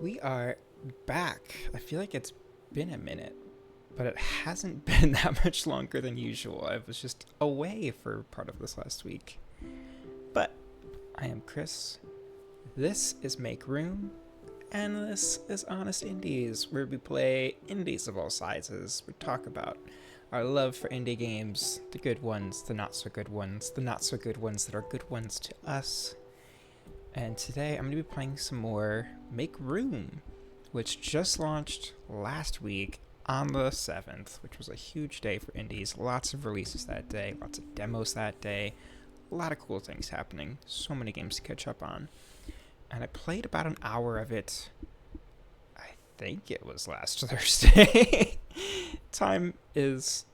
We are back. I feel like it's been a minute, but it hasn't been that much longer than usual. I was just away for part of this last week. But I am Chris. This is Make Room, and this is Honest Indies, where we play indies of all sizes. We talk about our love for indie games, the good ones, the not so good ones, the not so good ones that are good ones to us. And today I'm going to be playing some more Make Room, which just launched last week on the 7th, which was a huge day for indies. Lots of releases that day, lots of demos that day, a lot of cool things happening, so many games to catch up on. And I played about an hour of it, I think it was last Thursday. Time is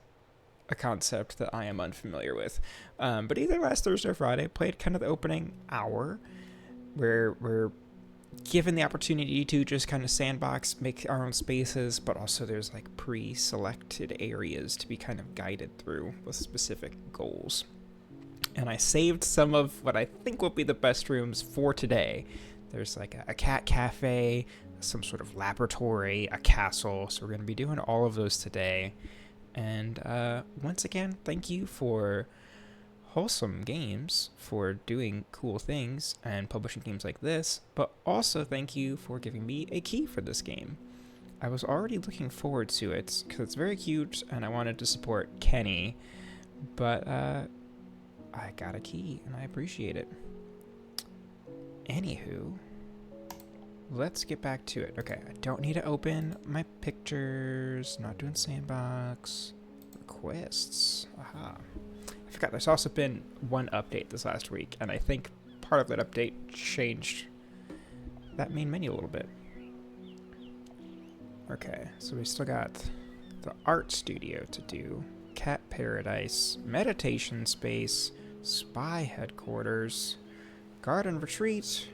a concept that I am unfamiliar with. But either last Thursday or Friday, played kind of the opening hour, where we're given the opportunity to just kind of sandbox, make our own spaces, but also there's like pre-selected areas to be kind of guided through with specific goals. And I saved some of what I think will be the best rooms for today. There's like a cat cafe, some sort of laboratory, a castle, so we're going to be doing all of those today. And once again, thank you for Wholesome Games for doing cool things and publishing games like this, but also thank you for giving me a key for this game. I was already looking forward to it because it's very cute and I wanted to support Kenny, but I got a key and I appreciate it. Anywho, let's get back to it. Okay, I don't need to open my pictures, not doing sandbox, requests, aha. I forgot there's also been one update this last week, and I think part of that update changed that main menu a little bit. Okay, so we still got the art studio to do, cat paradise, meditation space, spy headquarters, garden retreat,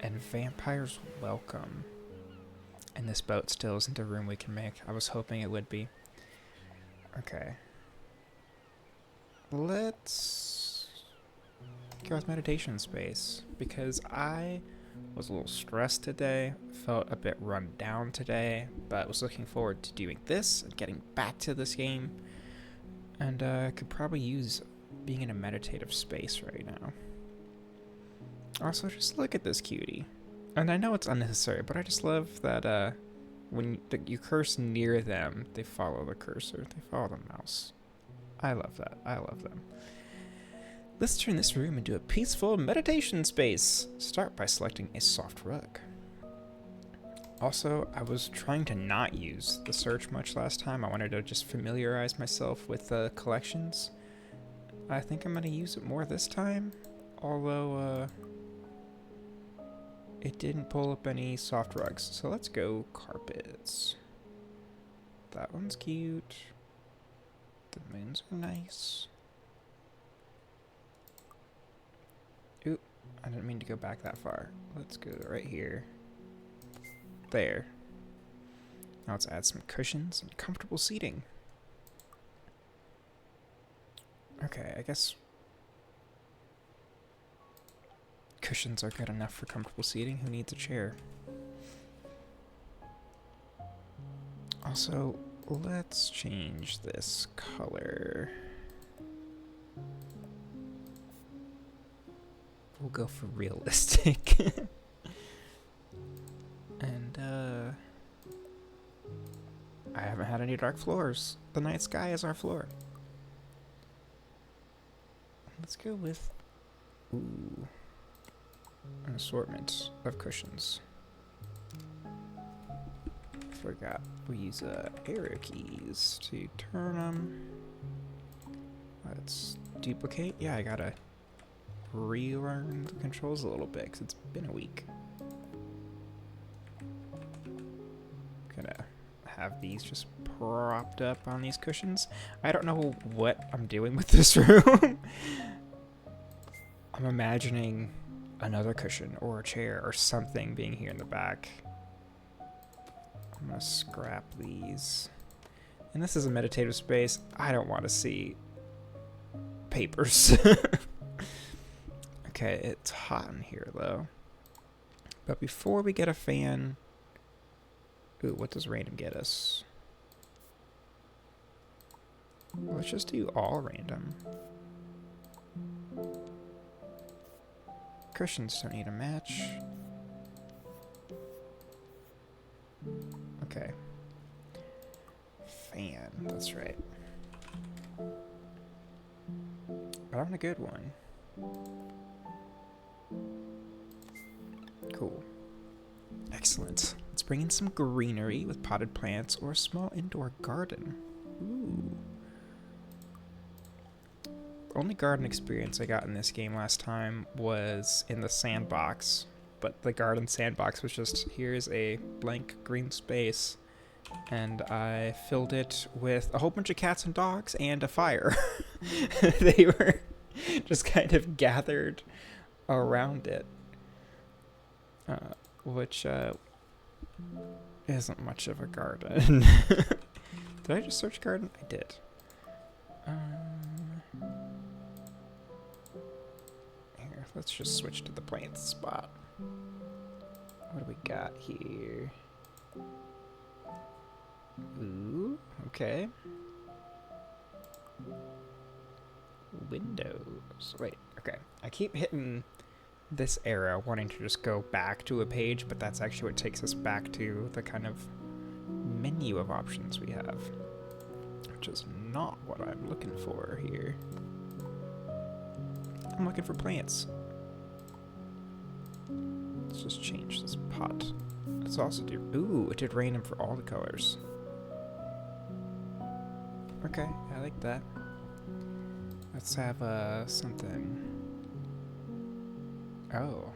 and vampires welcome. And this boat still isn't a room we can make. I was hoping it would be. Okay. Let's go with meditation space, because I was a little stressed today, felt a bit run down today, but was looking forward to doing this and getting back to this game, and could probably use being in a meditative space right now. Also, just look at this cutie. And I know it's unnecessary, but I just love that when you curse near them, they follow the cursor, they follow the mouse. I love that. I love them. Let's turn this room into a peaceful meditation space. Start by selecting a soft rug. Also, I was trying to not use the search much last time. I wanted to just familiarize myself with the collections. I think I'm going to use it more this time, although it didn't pull up any soft rugs. So let's go carpets. That one's cute. The moons are nice. Oop, I didn't mean to go back that far. Let's go right here. There. Now let's add some cushions and comfortable seating. Okay, I guess cushions are good enough for comfortable seating. Who needs a chair? Also, let's change this color. We'll go for realistic. And, I haven't had any dark floors. The night sky is our floor. Let's go with, ooh, an assortment of cushions. Forgot we use arrow keys to turn them. Let's duplicate. Yeah, I gotta relearn the controls a little bit because it's been a week. Gonna have these just propped up on these cushions. I don't know what I'm doing with this room. I'm imagining another cushion or a chair or something being here in the back. I'm gonna scrap these. And this is a meditative space. I don't want to see papers. Okay, it's hot in here though. But before we get a fan... Ooh, what does random get us? Let's just do all random. Cushions don't need a match. Okay. Fan, that's right. But I want a good one. Cool. Excellent. Let's bring in some greenery with potted plants or a small indoor garden. Ooh. Only garden experience I got in this game last time was in the sandbox, but the garden sandbox was just, here's a blank green space, and I filled it with a whole bunch of cats and dogs and a fire. They were just kind of gathered around it, which isn't much of a garden. Did I just search garden? I did. Here, let's just switch to the plant spot. What do we got here? Ooh, okay. Windows. Wait, okay. I keep hitting this arrow, wanting to just go back to a page, but that's actually what takes us back to the kind of menu of options we have, which is not what I'm looking for here. I'm looking for plants. Let's just change this pot. Let's also do... Ooh, it did random for all the colors. Okay, I like that. Let's have something... Oh.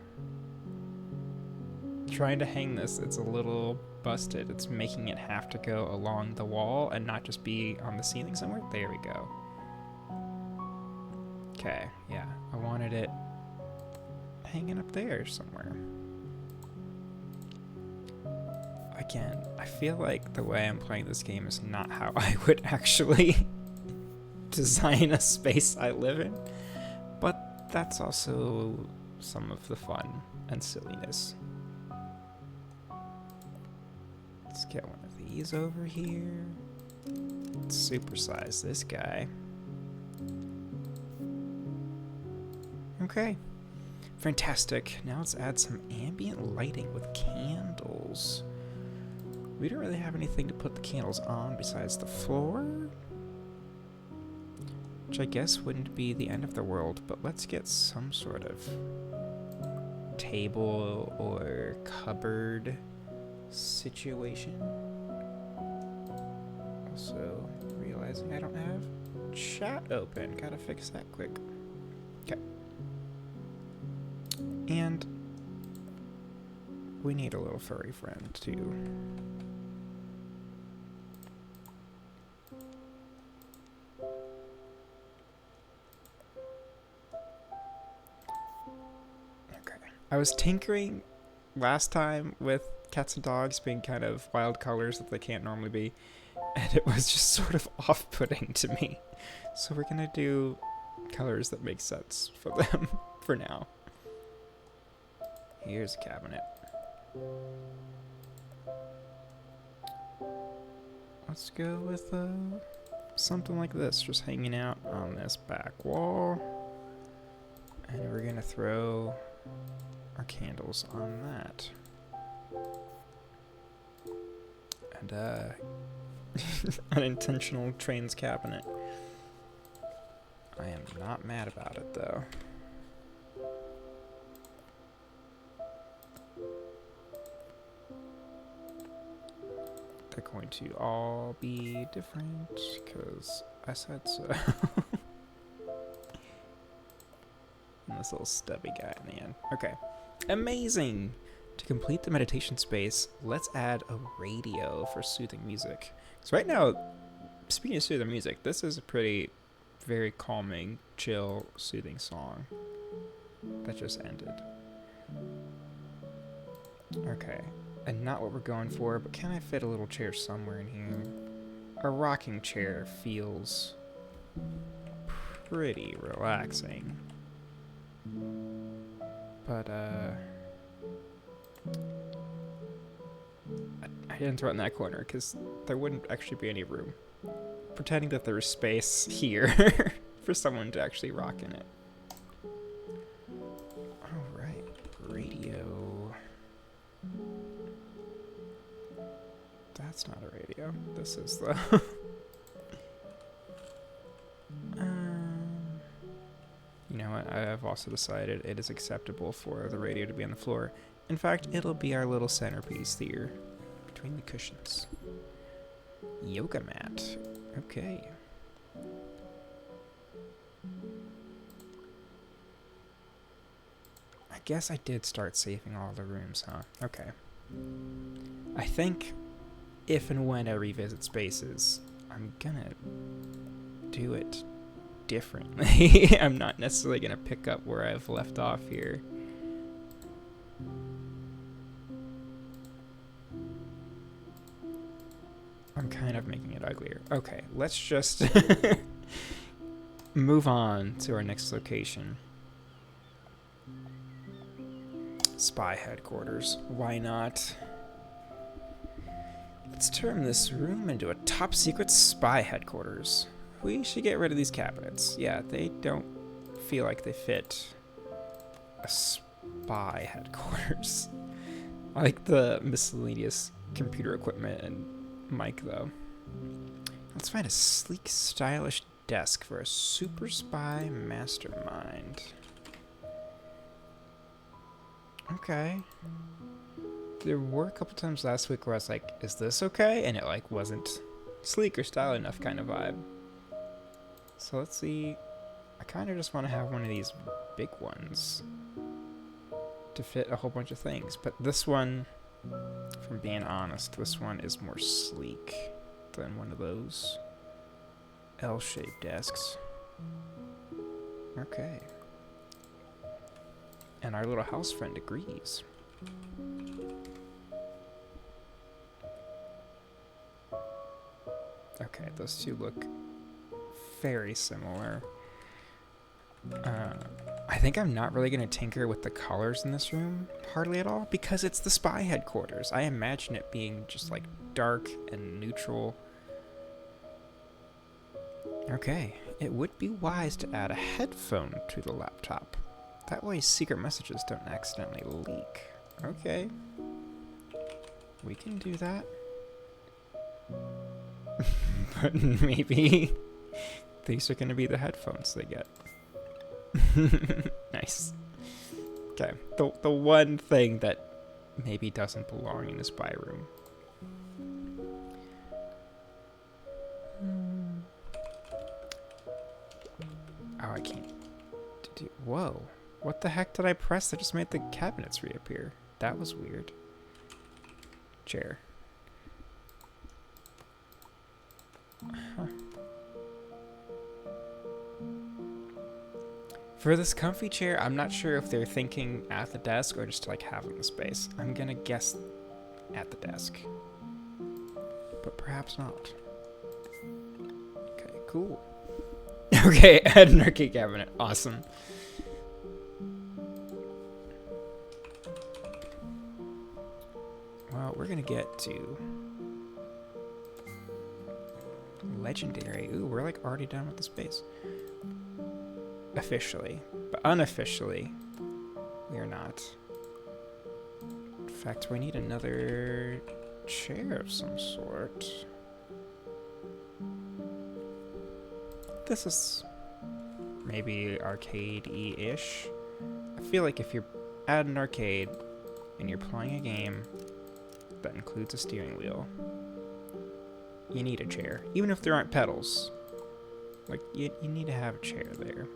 Trying to hang this, it's a little busted. It's making it have to go along the wall and not just be on the ceiling somewhere. There we go. Okay, yeah. I wanted it hanging up there somewhere. Again, I feel like the way I'm playing this game is not how I would actually design a space I live in. But that's also some of the fun and silliness. Let's get one of these over here. Let's supersize this guy. Okay. Fantastic. Now let's add some ambient lighting with candles. We don't really have anything to put the candles on besides the floor, which I guess wouldn't be the end of the world, but let's get some sort of table or cupboard situation. Also, realizing I don't have chat open. Gotta fix that quick. Okay. And we need a little furry friend, too. I was tinkering last time with cats and dogs being kind of wild colors that they can't normally be, and it was just sort of off-putting to me. So we're gonna do colors that make sense for them for now. Here's a cabinet. Let's go with something like this, just hanging out on this back wall. And we're gonna throw our candles on that. And unintentional trains cabinet. I am not mad about it though. They're going to all be different because I said so. And this little stubby guy in the end. Okay. Amazing! To complete the meditation space, let's add a radio for soothing music. So right now, speaking of soothing music, this is a very calming, chill, soothing song that just ended. Okay. And not what we're going for, but can I fit a little chair somewhere in here? A rocking chair feels pretty relaxing. But, didn't throw it in that corner because there wouldn't actually be any room. Pretending that there was space here for someone to actually rock in it. Alright, radio. That's not a radio. This is the... You know what? I have also decided it is acceptable for the radio to be on the floor. In fact, it'll be our little centerpiece here between the cushions. Yoga mat. Okay. I guess I did start saving all the rooms, huh? Okay. I think if and when I revisit spaces, I'm gonna do it differently. I'm not necessarily gonna pick up where I've left off here. I'm kind of making it uglier. Okay, let's just move on to our next location. Spy headquarters. Why not? Let's turn this room into a top secret spy headquarters. We should get rid of these cabinets. Yeah, they don't feel like they fit a spy headquarters. I like the miscellaneous computer equipment and mic, though. Let's find a sleek, stylish desk for a super spy mastermind. Okay. There were a couple times last week where I was like, is this okay? And it like wasn't sleek or style enough kind of vibe. So let's see. I kind of just want to have one of these big ones to fit a whole bunch of things. But this one, if I'm being honest, this one is more sleek than one of those L-shaped desks. Okay. And our little house friend agrees. Okay, those two look very similar. I think I'm not really going to tinker with the colors in this room hardly at all because it's the spy headquarters. I imagine it being just like dark and neutral. Okay, it would be wise to add a headphone to the laptop. That way secret messages don't accidentally leak. Okay. We can do that. But maybe these are going to be the headphones they get. Nice. Okay, the one thing that maybe doesn't belong in a spy room. Oh, I can't do... Whoa. What the heck did I press that just made the cabinets reappear? That was weird. Chair. Huh. For this comfy chair, I'm not sure if they're thinking at the desk or just to like have in the space. I'm gonna guess at the desk. But perhaps not. Okay, cool. Okay, add an arcade cabinet. Awesome. Well, we're gonna get to legendary. Ooh, we're like already done with the space. Officially, but unofficially, we are not. In fact, we need another chair of some sort. This is maybe arcade-y-ish. I feel like if you're at an arcade and you're playing a game that includes a steering wheel, you need a chair. Even if there aren't pedals. Like, you need to have a chair there.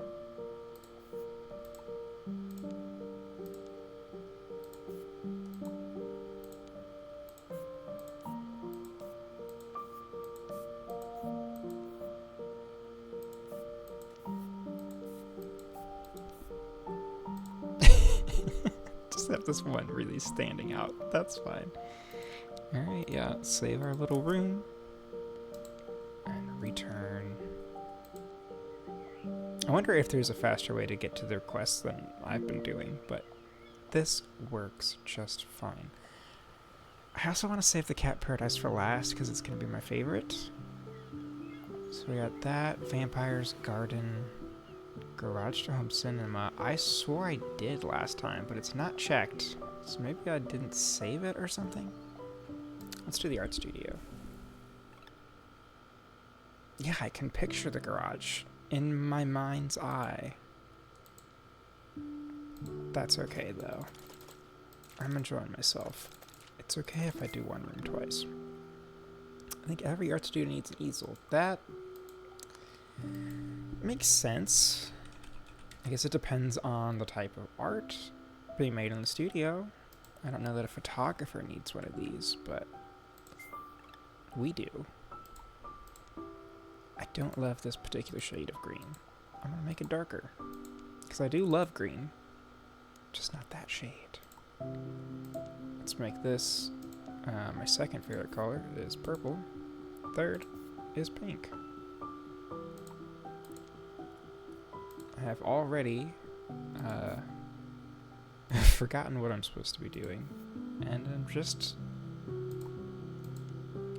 Just have this one really standing out. That's fine. Alright, yeah. Save our little room. And return. I wonder if there's a faster way to get to the requests than I've been doing, but this works just fine. I also want to save the cat paradise for last because it's going to be my favorite. So we got that, vampires, garden, garage to home cinema. I swore I did last time, but it's not checked. So maybe I didn't save it or something. Let's do the art studio. Yeah, I can picture the garage in my mind's eye. That's okay, though. I'm enjoying myself. It's okay if I do one room twice. I think every art studio needs an easel. That makes sense. I guess it depends on the type of art being made in the studio. I don't know that a photographer needs one of these, but we do. I don't love this particular shade of green. I'm gonna make it darker. Because I do love green. Just not that shade. Let's make this my second favorite color is purple. Third is pink. I have already forgotten what I'm supposed to be doing, and I'm just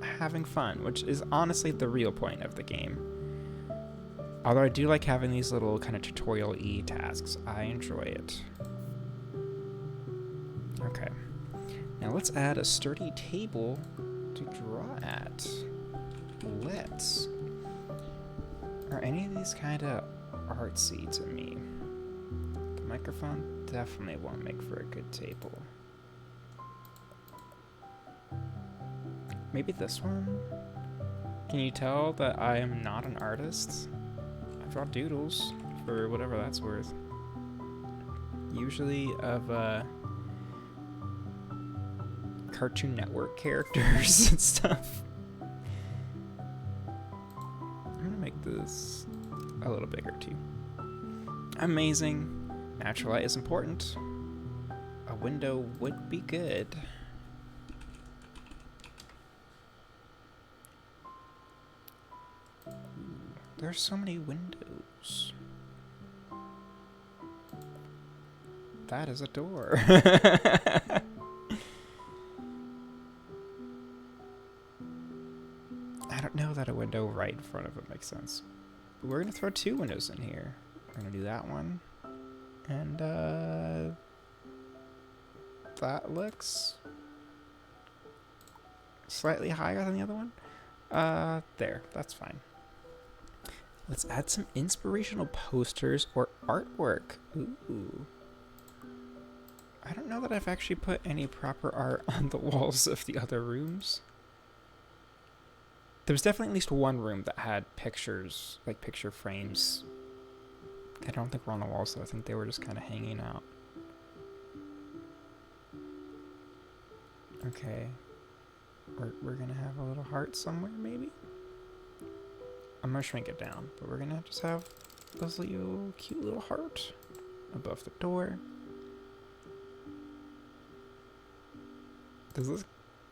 having fun, which is honestly the real point of the game. Although I do like having these little kind of tutorial-y tasks. I enjoy it. Okay. Now let's add a sturdy table to draw at. Let's. Are any of these kind of artsy to me? The microphone definitely won't make for a good table. Maybe this one? Can you tell that I am not an artist? I draw doodles, for whatever that's worth. Usually of, Cartoon Network characters and stuff. I'm gonna make this a little bigger, too. Amazing. Natural light is important. A window would be good. There's so many windows. That is a door. I don't know that a window right in front of it makes sense. But we're going to throw two windows in here. We're going to do that one. And, that looks slightly higher than the other one. There. That's fine. Let's add some inspirational posters or artwork. Ooh. I don't know that I've actually put any proper art on the walls of the other rooms. There was definitely at least one room that had pictures, like picture frames. I don't think were on the walls, though. I think they were just kind of hanging out. Okay. We're going to have a little heart somewhere, maybe? I'm going to shrink it down, but we're going to just have this little cute little heart above the door. Does this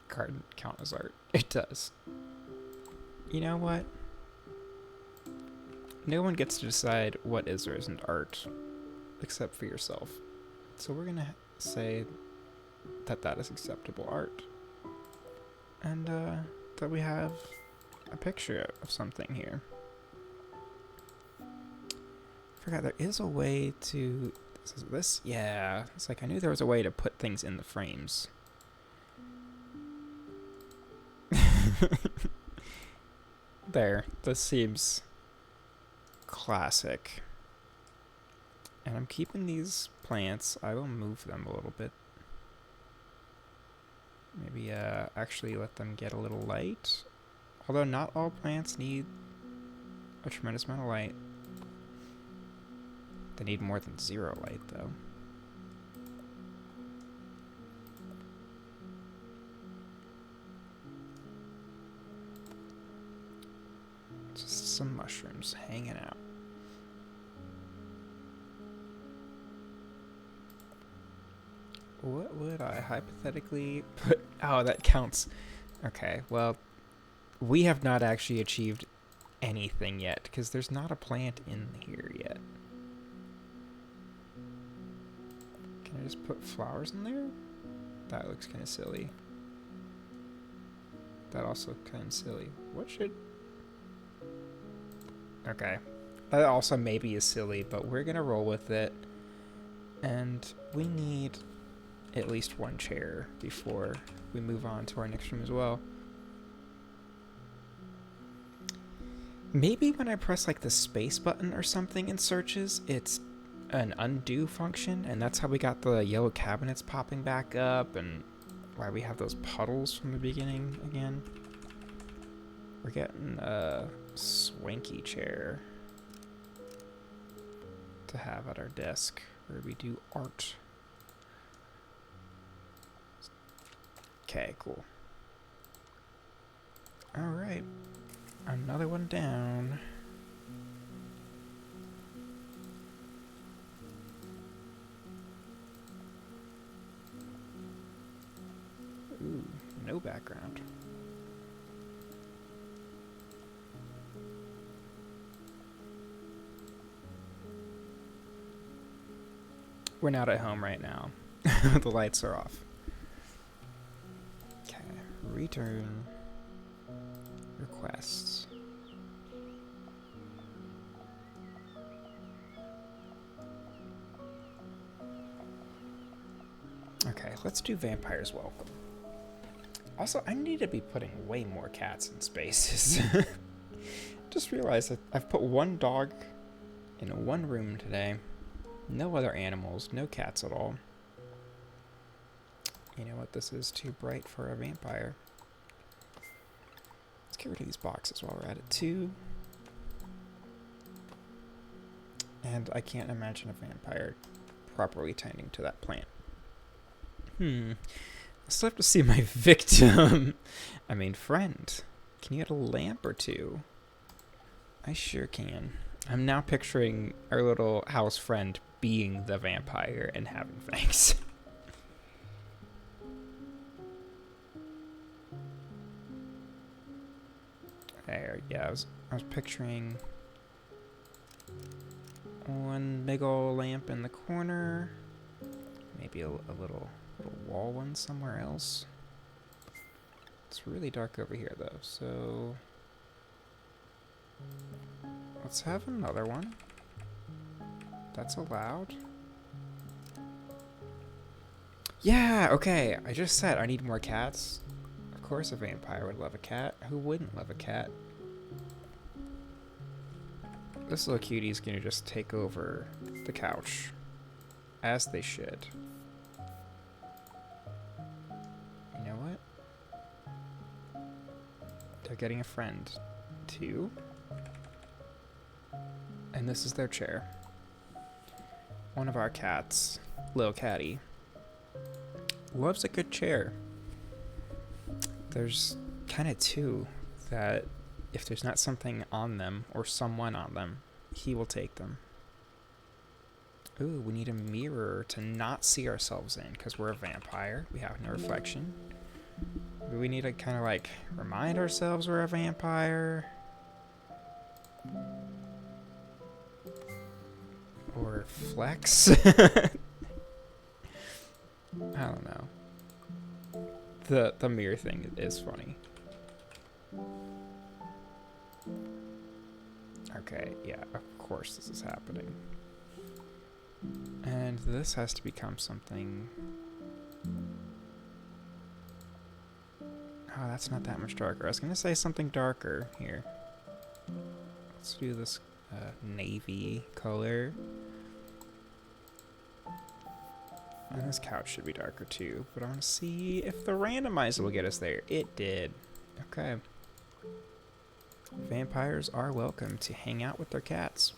card count as art? It does. You know what? No one gets to decide what is or isn't art, except for yourself. So we're going to say that that is acceptable art. And that we have a picture of something here. I forgot there is a way to... Is this? Yeah. It's like I knew there was a way to put things in the frames. There. This seems classic. And I'm keeping these plants. I will move them a little bit. Maybe actually let them get a little light. Although not all plants need a tremendous amount of light. They need more than 0 light, though. Just some mushrooms hanging out. What would I hypothetically put? Oh, that counts. Okay, well, we have not actually achieved anything yet, because there's not a plant in here yet. Can I just put flowers in there? That looks kind of silly. That also kind of silly. What should... Okay. That also maybe is silly, but we're going to roll with it. And we need at least one chair before we move on to our next room as well. Maybe when I press like the space button or something in searches, it's an undo function, and that's how we got the yellow cabinets popping back up and why we have those puddles from the beginning again. We're getting a swanky chair to have at our desk where we do art. Okay, cool. Alright. Another one down. Ooh, no background. We're not at home right now. The lights are off. Okay, return requests. Okay, let's do Vampire's Welcome. Also, I need to be putting way more cats in spaces. Just realized that I've put one dog in one room today. No other animals, no cats at all. You know what? This is too bright for a vampire. Let's get rid of these boxes while we're at it too. And I can't imagine a vampire properly tending to that plant. I still have to see my victim. I mean, friend. Can you get a lamp or two? I sure can. I'm now picturing our little house friend being the vampire and having fangs. There, yeah, I was picturing one big old lamp in the corner, maybe a little wall one somewhere else. It's really dark over here though, so let's have another one. That's allowed. Yeah, okay, I just said I need more cats. Of course a vampire would love a cat. Who wouldn't love a cat? This little cutie's gonna just take over the couch. As they should. You know what? They're getting a friend, too. And this is their chair. One of our cats, Lil Catty, loves a good chair. There's kind of two that if there's not something on them or someone on them, he will take them. Ooh, we need a mirror to not see ourselves in because we're a vampire. We have no reflection. Do we need to kind of like remind ourselves we're a vampire? Or flex? I don't know. The mirror thing is funny. Okay, yeah, of course this is happening. And this has to become something... Oh, that's not that much darker. I was gonna say something darker here. Let's do this navy color. And this couch should be darker too, but I want to see if the randomizer will get us there. It did. Okay. Vampires are welcome to hang out with their cats.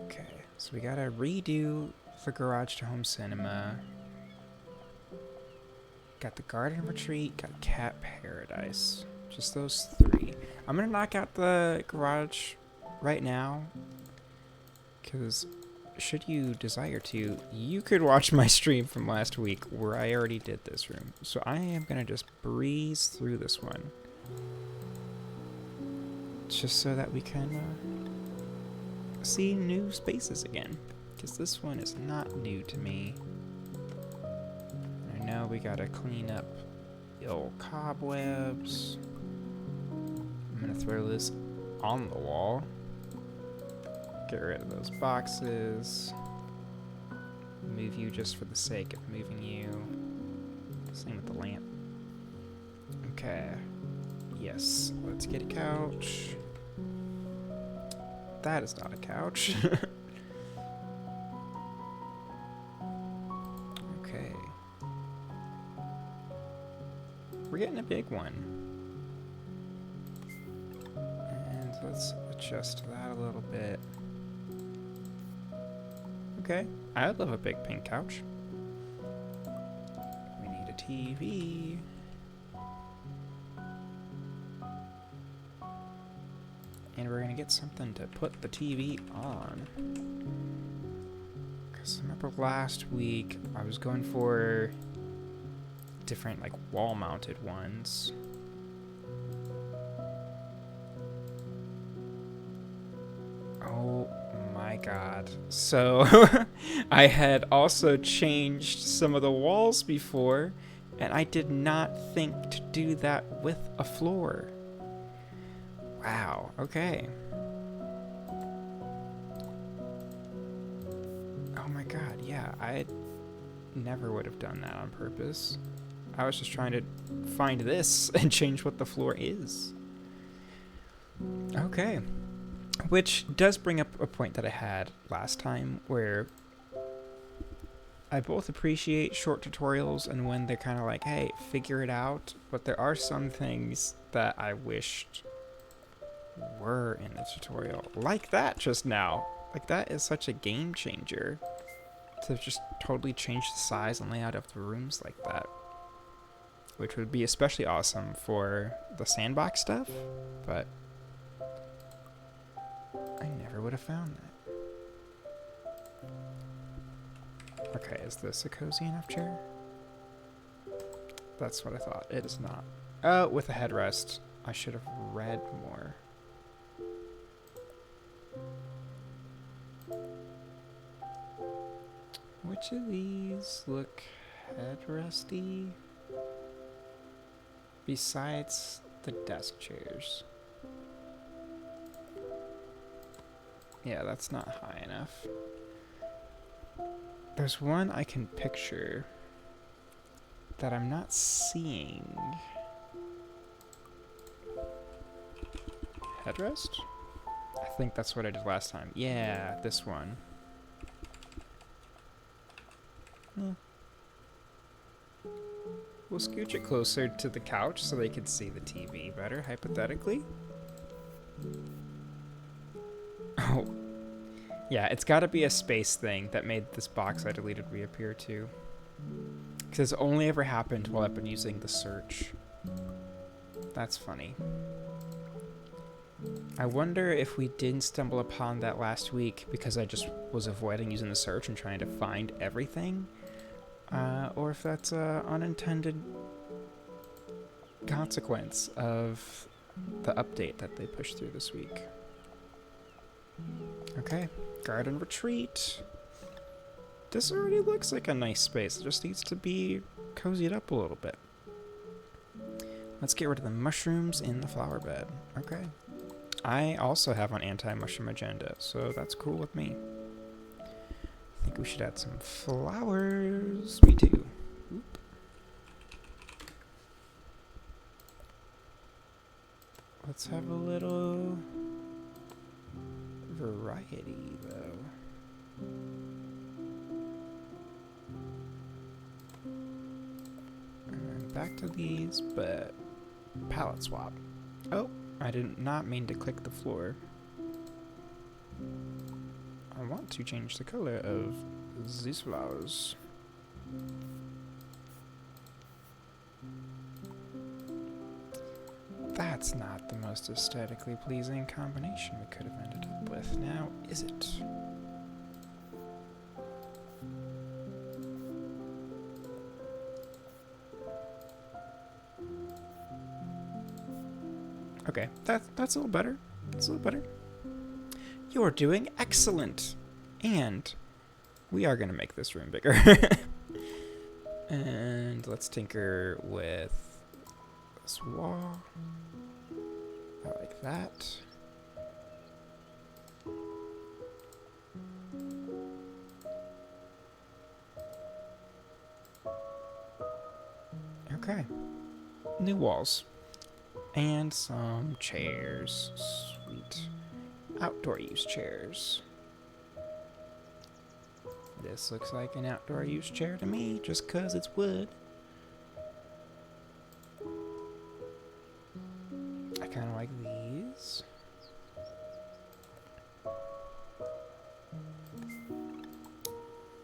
Okay, so we gotta redo the garage to home cinema. Got the garden retreat, got cat paradise. Just those three. I'm gonna knock out the garage right now. Because should you desire to, you could watch my stream from last week where I already did this room. So I am going to just breeze through this one. Just so that we can see new spaces again. Because this one is not new to me. know we gotta clean up the old cobwebs. I'm gonna throw this on the wall. Get rid of those boxes. Move you just for the sake of moving you. Same with the lamp. Okay. Yes, let's get a couch. That is not a couch. Okay. We're getting a big one. And let's adjust that a little bit. Okay, I would love a big pink couch. We need a TV. And we're gonna get something to put the TV on. Because remember last week I was going for different like wall mounted ones. Oh my god. So I had also changed some of the walls before, and I did not think to do that with a floor. Wow, okay. Oh my god, yeah, I never would have done that on purpose. I was just trying to find this and change what the floor is. Okay. Which does bring up a point that I had last time, where I both appreciate short tutorials and when they're kind of like, hey, figure it out, but there are some things that I wished were in the tutorial. Like that just now. Like that is such a game changer. To just totally change the size and layout of the rooms like that. Which would be especially awesome for the sandbox stuff, but I never would have found that. Okay, is this a cozy enough chair? That's what I thought. It is not. Oh, with a headrest. I should have read more. Which of these look headresty? Besides the desk chairs. Yeah, that's not high enough. There's one I can picture that I'm not seeing. Headrest? I think that's what I did last time. Yeah, this one. Yeah. We'll scooch it closer to the couch so they could see the TV better, hypothetically. Oh. Yeah, it's gotta be a space thing that made this box I deleted reappear too. Because it's only ever happened while I've been using the search. That's funny. I wonder if we didn't stumble upon that last week because I just was avoiding using the search and trying to find everything. Or if that's an unintended consequence of the update that they pushed through this week. Okay, garden retreat. This already looks like a nice space. It just needs to be cozied up a little bit. Let's get rid of the mushrooms in the flower bed. Okay. I also have an anti-mushroom agenda, so that's cool with me. I think we should add some flowers. Me too. Oop. Let's have a little variety, though. And back to these, but palette swap. Oh, I did not mean to click the floor. I want to change the color of these flowers. That's not the most aesthetically pleasing combination we could have ended up with, now is it? Okay, that's a little better. That's a little better. You're doing excellent. And we are going to make this room bigger. And let's tinker with this wall. I like that. Okay. New walls. And some chairs. Sweet. Outdoor use chairs. This looks like an outdoor use chair to me, just 'cause it's wood. I kind of like these.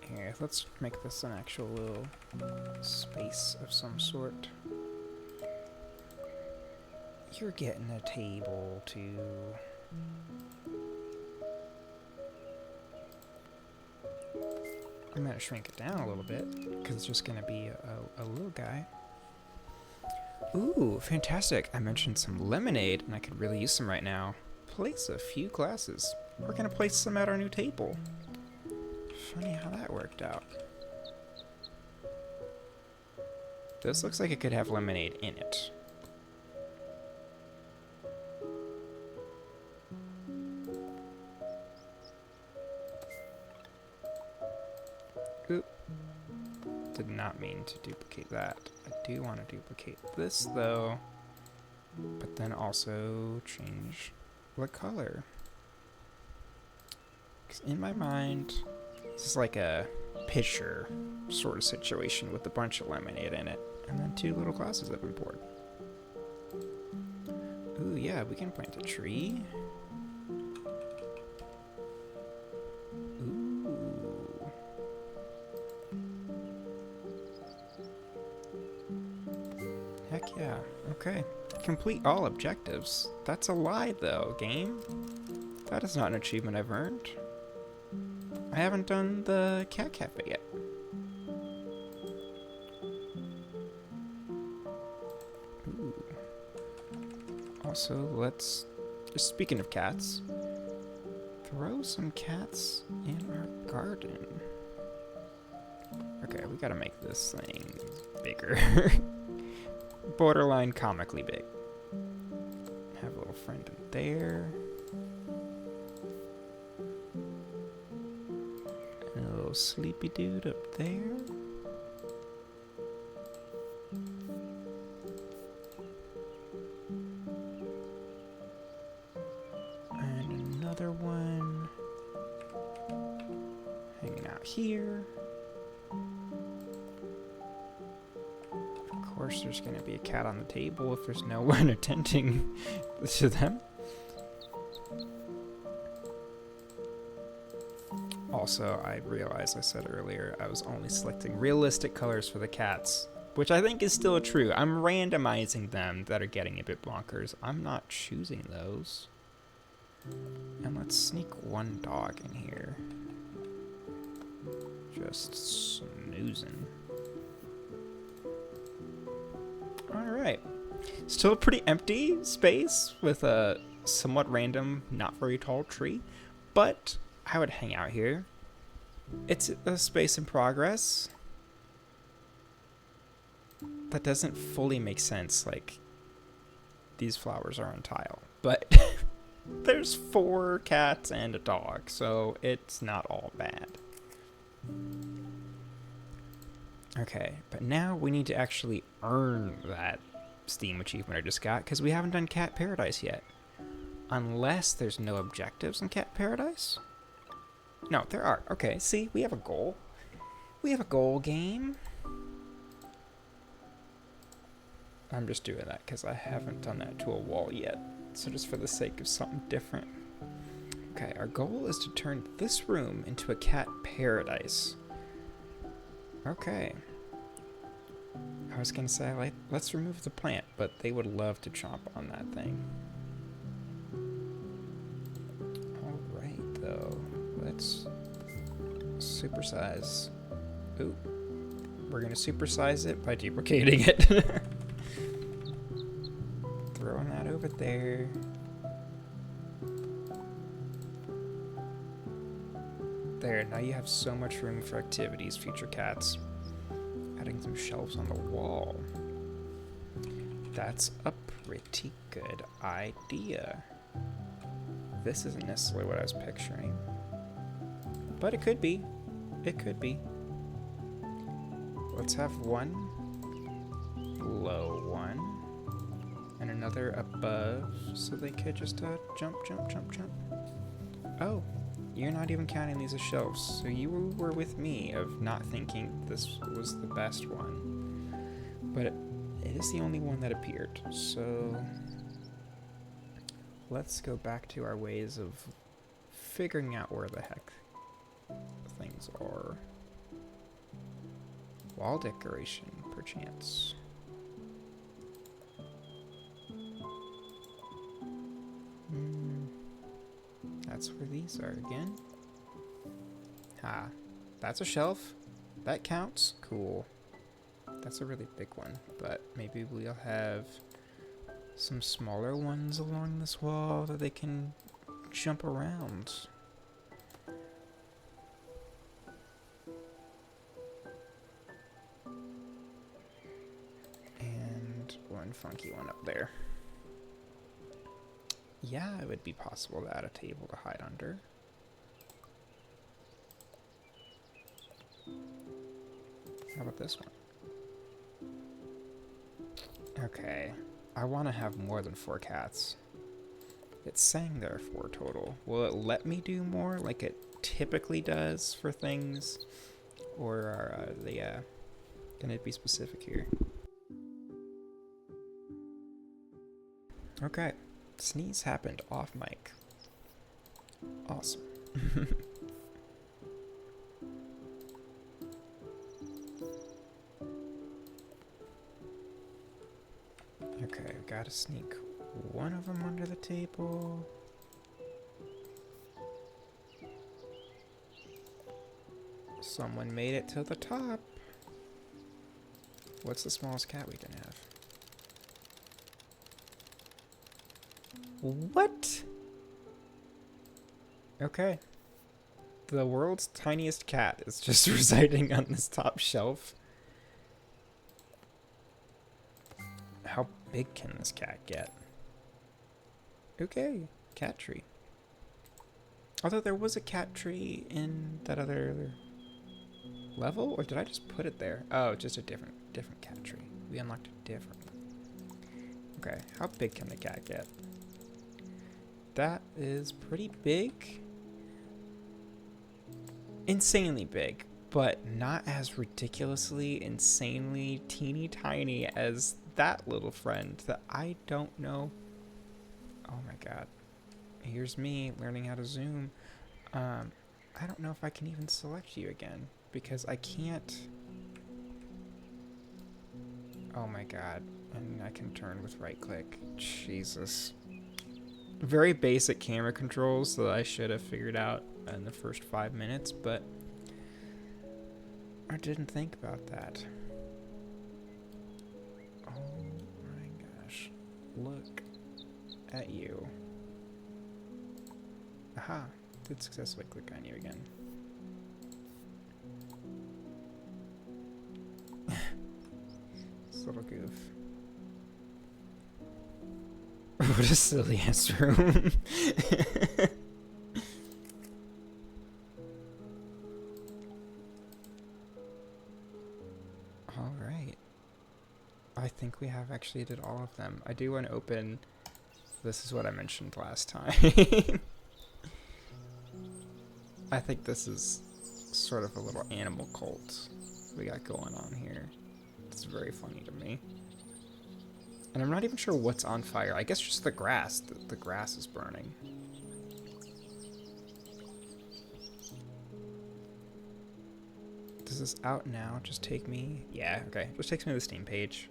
Here, let's make this an actual little space of some sort. You're getting a table, too. I'm going to shrink it down a little bit, because it's just going to be a little guy. Ooh, fantastic. I mentioned some lemonade, and I could really use some right now. Place a few glasses. We're going to place some at our new table. Funny how that worked out. This looks like it could have lemonade in it. Oop. Did not mean to duplicate that. I do want to duplicate this though, but then also change the color. 'Cause in my mind, this is like a pitcher sort of situation with a bunch of lemonade in it, and then 2 little glasses have been poured. Ooh, yeah, we can plant a tree. Ooh. Heck yeah. Okay. Complete all objectives. That's a lie, though, game. That is not an achievement I've earned. I haven't done the cat cafe yet. Ooh. Also, let's, just speaking of cats, throw some cats in our garden. Okay, we gotta make this thing bigger. Borderline comically big. Have a little friend in there. And a little sleepy dude up there. And another one hanging out here. Of course, there's going to be a cat on the table if there's no one attending to them. Also, I realized I said earlier I was only selecting realistic colors for the cats, which I think is still true. I'm randomizing them that are getting a bit bonkers. I'm not choosing those. And let's sneak one dog in here. Just snoozing. Alright. Still a pretty empty space with a somewhat random, not very tall tree, but I would hang out here. It's a space in progress. That doesn't fully make sense, like, these flowers are on tile, but there's 4 cats and a dog, so it's not all bad. Okay, but now we need to actually earn that Steam achievement I just got, because we haven't done Cat Paradise yet. Unless there's no objectives in Cat Paradise? No, there are. Okay, see, we have a goal. We have a goal game. I'm just doing that because I haven't done that to a wall yet. So just for the sake of something different. Okay, our goal is to turn this room into a cat paradise. Okay. I was going to say, like, let's remove the plant, but they would love to chomp on that thing. Alright, though. Let's supersize. Ooh. We're going to supersize it by duplicating it. Throwing that over there. There, now you have so much room for activities, future cats. adding some shelves on the wall. That's a pretty good idea. This isn't necessarily what I was picturing, but it could be. It could be. Let's have one low one and another above, so they could just jump. Oh, you're not even counting these as shelves, so you were with me of not thinking this was the best one, but it is the only one that appeared. So let's go back to our ways of figuring out where the heck things are. Wall decoration, perchance. That's where these are again. Ah, that's a shelf. That counts. Cool. That's a really big one, but maybe we'll have some smaller ones along this wall that they can jump around. And one funky one up there. Yeah, it would be possible to add a table to hide under. How about this one? Okay, I want to have more than 4 cats. It's saying there are 4 total. Will it let me do more like it typically does for things? Or are they gonna be specific here? Okay. Sneeze happened off mic. Awesome. Okay, gotta sneak one of them under the table. Someone made it to the top. What's the smallest cat we can have? What? Okay. The world's tiniest cat is just residing on this top shelf. How big can this cat get? Okay, cat tree. Although there was a cat tree in that other level, or did I just put it there? Oh, just a different cat tree. We unlocked a different one. Okay, how big can the cat get? That is pretty big. Insanely big, but not as ridiculously, insanely teeny tiny as that little friend that I don't know. Oh my god. Here's me learning how to zoom. I don't know if I can even select you again because I can't. Oh my god. And I can turn with right click. Jesus. Very basic camera controls that I should have figured out in the first 5 minutes, but I didn't think about that. Oh my gosh. Look at you. Aha. Did successfully click on you again. This little goof. What a silly ass room. Alright. I think we have actually did all of them. I do want to open. This is what I mentioned last time. I think this is sort of a little animal cult we got going on here. It's very funny to me. And I'm not even sure what's on fire. I guess just the grass. The grass is burning. Does this out now just take me? Yeah, okay. Just takes me to the Steam page.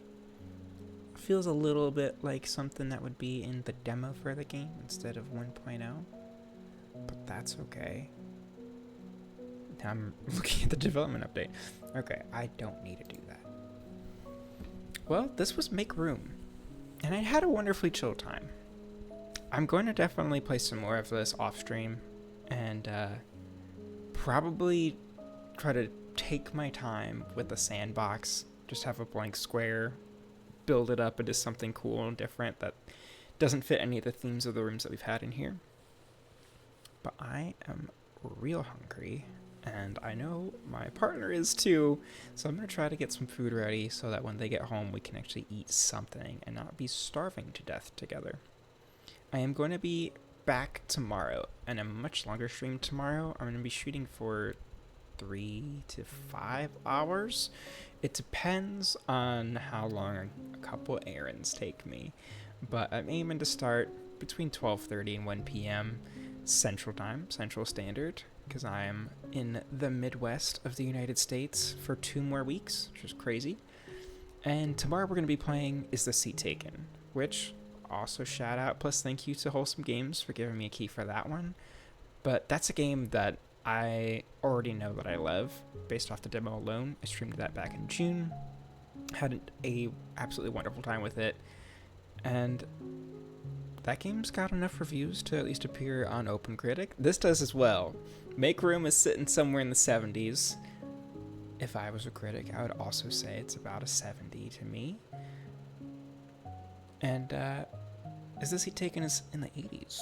Feels a little bit like something that would be in the demo for the game instead of 1.0. But that's okay. Now I'm looking at the development update. Okay, I don't need to do that. Well, this was MakeRoom. And I had a wonderfully chill time. I'm going to definitely play some more of this off stream and probably try to take my time with the sandbox, just have a blank square, build it up into something cool and different that doesn't fit any of the themes of the rooms that we've had in here. But I am real hungry, and I know my partner is too, so I'm going to try to get some food ready so that when they get home we can actually eat something and not be starving to death together. I am going to be back tomorrow, and a much longer stream tomorrow. I'm going to be shooting for 3 to 5 hours. It depends on how long a couple errands take me, but I'm aiming to start between 12:30 and 1 p.m. Central Time, Central Standard, because I am in the Midwest of the United States for 2 more weeks, which is crazy. And tomorrow we're going to be playing Is the Seat Taken, which also shout out plus thank you to Wholesome Games for giving me a key for that one. But that's a game that I already know that I love based off the demo alone. I streamed that back in June, had a absolutely wonderful time with it, and that game's got enough reviews to at least appear on OpenCritic. This does as well. MakeRoom is sitting somewhere in the 70s. If I was a critic, I would also say it's about a 70 to me. And Is the Seat Taken is in the 80s.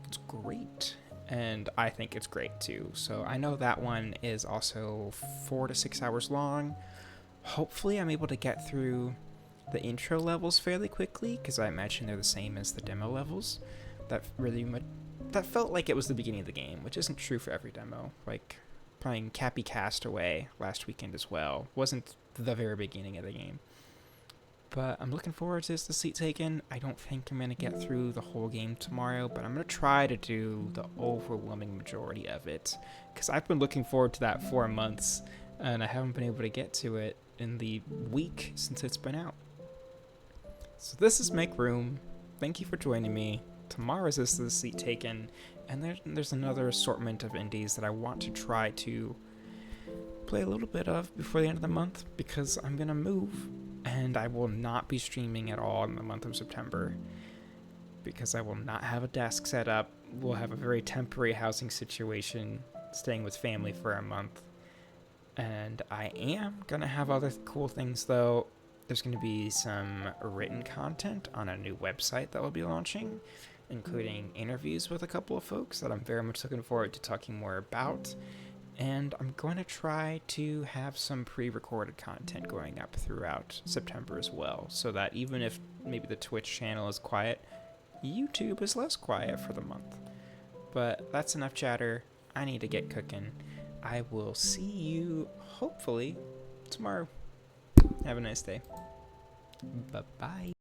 It's great. And I think it's great too. So I know that one is also 4 to 6 hours long. Hopefully I'm able to get through the intro levels fairly quickly, because I imagine they're the same as the demo levels. That felt like it was the beginning of the game, which isn't true for every demo. Like playing Cappy Castaway last weekend as well wasn't the very beginning of the game. But I'm looking forward to Is the Seat Taken. I don't think I'm going to get through the whole game tomorrow, but I'm going to try to do the overwhelming majority of it, because I've been looking forward to that for months, and I haven't been able to get to it in the week since it's been out. So this is MakeRoom. Thank you for joining me. Tomorrow's Is the Seat Taken, and there's another assortment of indies that I want to try to play a little bit of before the end of the month, because I'm going to move. And I will not be streaming at all in the month of September, because I will not have a desk set up. We'll have a very temporary housing situation, staying with family for a month. And I am going to have other cool things, though. There's going to be some written content on a new website that we'll be launching, including interviews with a couple of folks that I'm very much looking forward to talking more about. And I'm going to try to have some pre-recorded content going up throughout September as well, so that even if maybe the Twitch channel is quiet, YouTube is less quiet for the month. But that's enough chatter. I need to get cooking. I will see you, hopefully, tomorrow. Have a nice day. Bye-bye.